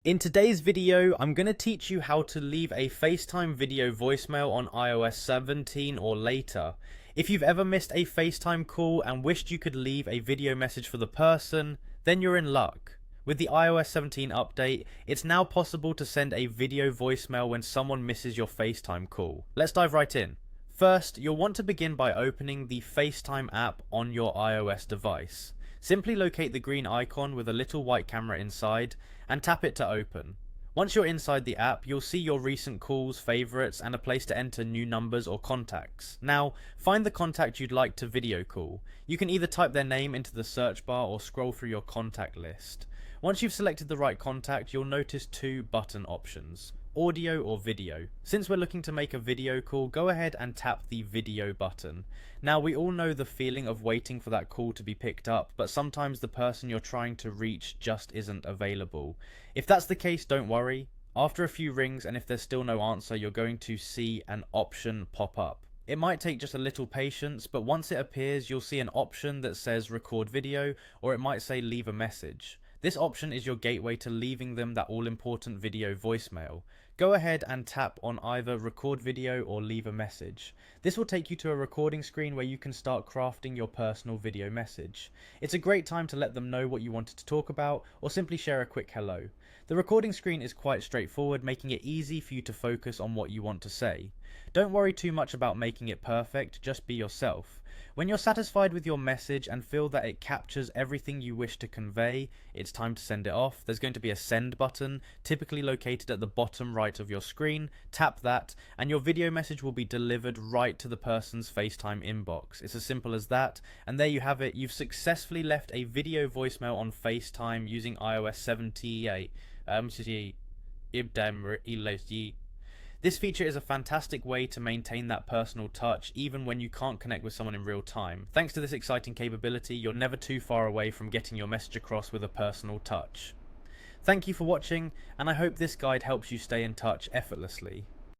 In today's video, I'm going to teach you how to leave a FaceTime video voicemail on iOS 17 or later. If you've ever missed a FaceTime call and wished you could leave a video message for the person, then you're in luck. With the iOS 17 update, it's now possible to send a video voicemail when someone misses your FaceTime call. Let's dive right in. First, you'll want to begin by opening the FaceTime app on your iOS device. Simply locate the green icon with a little white camera inside and tap it to open. Once you're inside the app, you'll see your recent calls, favorites, and a place to enter new numbers or contacts. Now, find the contact you'd like to video call. You can either type their name into the search bar or scroll through your contact list. Once you've selected the right contact, you'll notice two button options: audio or video. Since we're looking to make a video call, go ahead and tap the video button. Now, we all know the feeling of waiting for that call to be picked up, but sometimes the person you're trying to reach just isn't available. If that's the case, don't worry. After a few rings, and if there's still no answer, you're going to see an option pop up. It might take just a little patience, but once it appears, you'll see an option that says record video, or it might say leave a message. This option is your gateway to leaving them that all-important video voicemail. Go ahead and tap on either record video or leave a message. This will take you to a recording screen where you can start crafting your personal video message. It's a great time to let them know what you wanted to talk about, or simply share a quick hello. The recording screen is quite straightforward, making it easy for you to focus on what you want to say. Don't worry too much about making it perfect, just be yourself. When you're satisfied with your message and feel that it captures everything you wish to convey, it's time to send it off. There's going to be a send button, typically located at the bottom right of your screen. Tap that, and your video message will be delivered right to the person's FaceTime inbox. It's as simple as that, and there you have it. You've successfully left a video voicemail on FaceTime using iOS 78. This feature is a fantastic way to maintain that personal touch even when you can't connect with someone in real time. Thanks to this exciting capability, you're never too far away from getting your message across with a personal touch. Thank you for watching, and I hope this guide helps you stay in touch effortlessly.